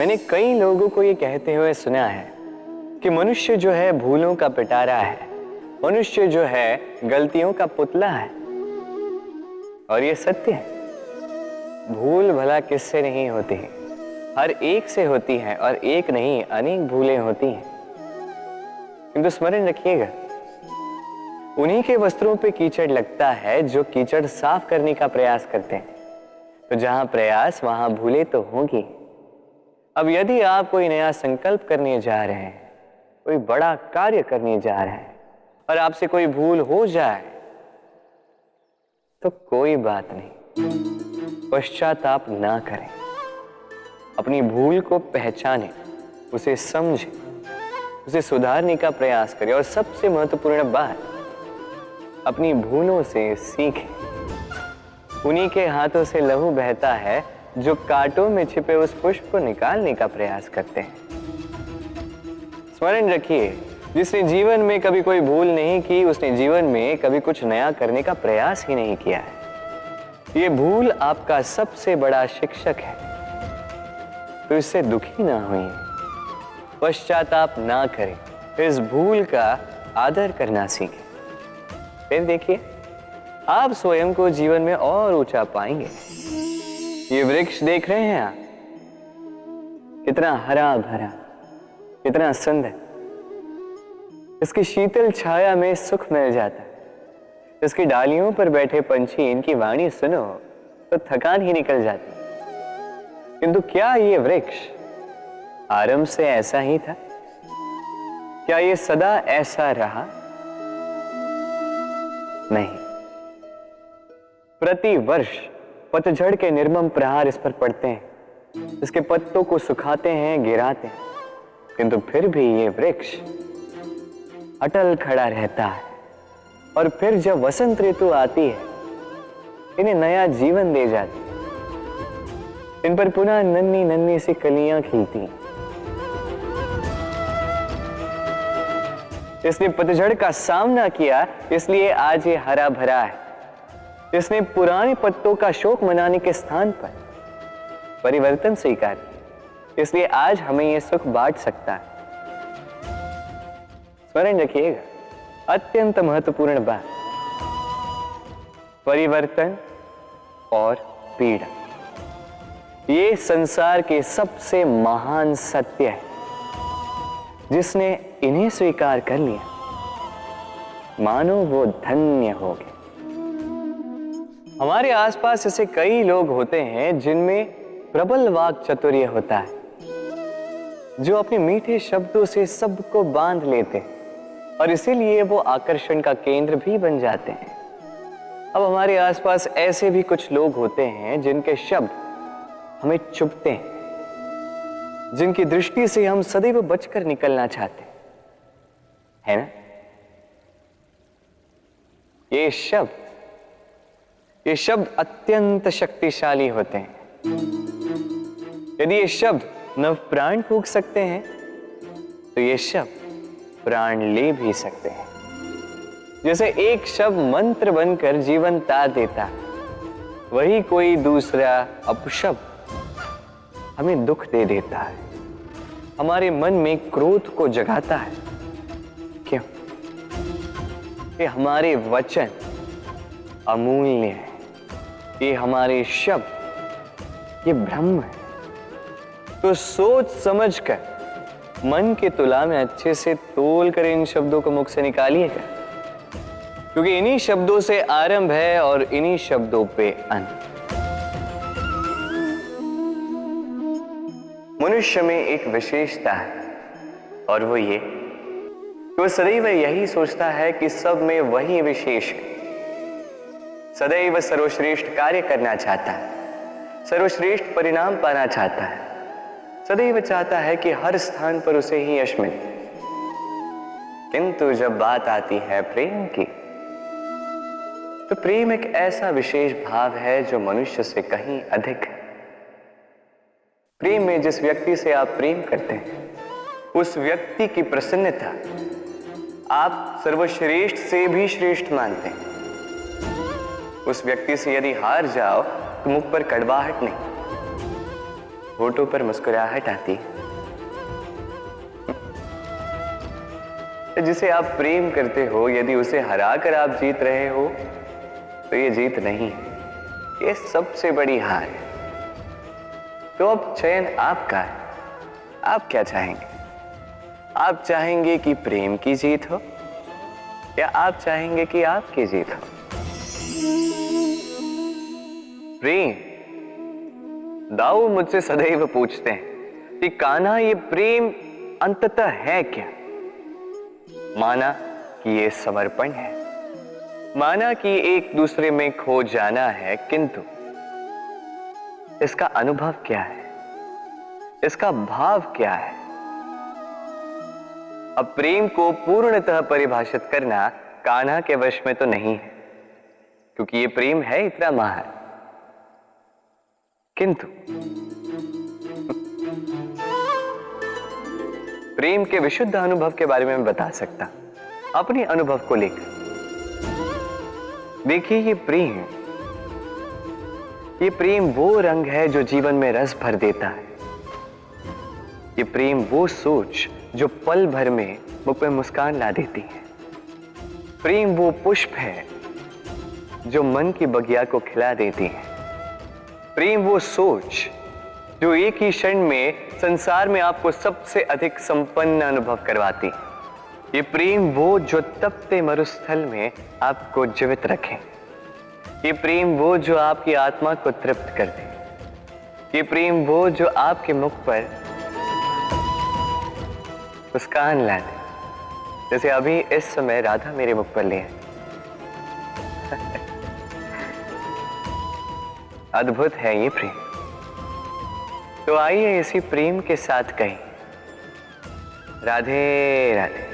मैंने कई लोगों को ये कहते हुए सुना है कि मनुष्य जो है भूलों का पिटारा है, मनुष्य जो है गलतियों का पुतला है। और ये सत्य है। भूल भला किससे नहीं होती है, हर एक से होती है, और एक नहीं अनेक भूलें होती हैं। किंतु स्मरण रखिएगा, उन्हीं के वस्त्रों पे कीचड़ लगता है जो कीचड़ साफ करने का प्रयास करते हैं। तो जहां प्रयास वहां भूलें तो होंगी। अब यदि आप कोई नया संकल्प करने जा रहे हैं, कोई बड़ा कार्य करने जा रहे हैं और आपसे कोई भूल हो जाए तो कोई बात नहीं, पश्चाताप ना करें। अपनी भूल को पहचानें, उसे समझें, उसे सुधारने का प्रयास करें और सबसे महत्वपूर्ण बात, अपनी भूलों से सीखें। उन्हीं के हाथों से लहू बहता है जो कांटों में छिपे उस पुष्प को निकालने का प्रयास करते हैं। स्मरण रखिए, जिसने जीवन में कभी कोई भूल नहीं की, उसने जीवन में कभी कुछ नया करने का प्रयास ही नहीं किया है। ये भूल आपका सबसे बड़ा शिक्षक है, तो इससे दुखी ना होइए, पश्चाताप ना करें, इस भूल का आदर करना सीखें। फिर देखिए, आप स्वयं को जीवन में और ऊंचा पाएंगे। ये वृक्ष देख रहे हैं आप, कितना हरा भरा, कितना सुंदर। इसकी शीतल छाया में सुख मिल जाता है। इसकी डालियों पर बैठे पंछी, इनकी वाणी सुनो तो थकान ही निकल जाती। किंतु क्या ये वृक्ष आरंभ से ऐसा ही था? क्या ये सदा ऐसा रहा? नहीं। प्रति वर्ष पतझड़ के निर्मम प्रहार इस पर पड़ते हैं, इसके पत्तों को सुखाते हैं, गिराते हैं, किंतु फिर भी ये वृक्ष अटल खड़ा रहता है। और फिर जब वसंत ऋतु आती है, इन्हें नया जीवन दे जाती है। इन पर पुनः नन्ही नन्ही सी कलियां खिलती हैं। इसने पतझड़ का सामना किया, इसलिए आज ये हरा भरा है। इसने पुराने पत्तों का शोक मनाने के स्थान पर परिवर्तन स्वीकार किया, इसलिए आज हमें यह सुख बांट सकता है। स्मरण रखिएगा, अत्यंत महत्वपूर्ण बात, परिवर्तन और पीड़ा, ये संसार के सबसे महान सत्य है। जिसने इन्हें स्वीकार कर लिया, मानो वो धन्य हो गए। हमारे आसपास ऐसे कई लोग होते हैं जिनमें प्रबल वाक चातुर्य होता है, जो अपने मीठे शब्दों से सबको बांध लेते हैं और इसीलिए वो आकर्षण का केंद्र भी बन जाते हैं। अब हमारे आसपास ऐसे भी कुछ लोग होते हैं जिनके शब्द हमें चुभते हैं, जिनकी दृष्टि से हम सदैव बचकर निकलना चाहते हैं, है ना? ये शब्द अत्यंत शक्तिशाली होते हैं। यदि ये शब्द नव प्राण फूंक सकते हैं, तो ये शब्द प्राण ले भी सकते हैं। जैसे एक शब्द मंत्र बनकर जीवन तार देता है, वही कोई दूसरा अपशब्द हमें दुख दे देता है, हमारे मन में क्रोध को जगाता है। क्यों? ये हमारे वचन अमूल्य है, ये हमारे शब्द ये ब्रह्म है। तो सोच समझकर मन के तुला में अच्छे से तोल कर इन शब्दों को मुख से निकालिएगा, क्योंकि इन्हीं शब्दों से आरंभ है और इन्हीं शब्दों पे अंत। मनुष्य में एक विशेषता है, और वो ये कि वो सदैव यही सोचता है कि सब में वही विशेष है। सदैव सर्वश्रेष्ठ कार्य करना चाहता है, सर्वश्रेष्ठ परिणाम पाना चाहता है, सदैव चाहता है कि हर स्थान पर उसे ही यश मिले। किंतु जब बात आती है प्रेम की, तो प्रेम एक ऐसा विशेष भाव है जो मनुष्य से कहीं अधिक है। प्रेम में जिस व्यक्ति से आप प्रेम करते हैं, उस व्यक्ति की प्रसन्नता आप सर्वश्रेष्ठ से भी श्रेष्ठ मानते हैं। उस व्यक्ति से यदि हार जाओ तो मुख पर कड़वाहट नहीं, होठों पर मुस्कुराहट आती है। जिसे आप प्रेम करते हो, यदि उसे हराकर आप जीत रहे हो तो ये जीत नहीं है, ये सबसे बड़ी हार है। तो अब चयन आपका है, आप क्या चाहेंगे? आप चाहेंगे कि प्रेम की जीत हो या आप चाहेंगे कि आपकी जीत हो? प्रेम, दाऊ मुझसे सदैव पूछते हैं कि कान्हा ये प्रेम अंततः है क्या? माना कि ये समर्पण है, माना कि एक दूसरे में खो जाना है, किंतु इसका अनुभव क्या है, इसका भाव क्या है? अब प्रेम को पूर्णतः परिभाषित करना कान्हा के वश में तो नहीं है, क्योंकि ये प्रेम है इतना महान। किंतु प्रेम के विशुद्ध अनुभव के बारे में मैं बता सकता, अपने अनुभव को लेकर। देखिए, ये प्रेम वो रंग है जो जीवन में रस भर देता है। ये प्रेम वो सोच जो पल भर में मुख पे मुस्कान ला देती है। प्रेम वो पुष्प है जो मन की बगिया को खिला देती है। प्रेम वो सोच जो एक ही क्षण में संसार में आपको सबसे अधिक संपन्न अनुभव करवाती है। ये प्रेम वो जो तपते मरुस्थल में आपको जीवित रखे। ये प्रेम वो जो आपकी आत्मा को तृप्त कर दे। ये प्रेम वो जो आपके मुख पर मुस्कान ला दे, जैसे अभी इस समय राधा मेरे मुख पर ले है। अद्भुत है ये प्रेम। तो आइए इसी प्रेम के साथ कहें राधे राधे।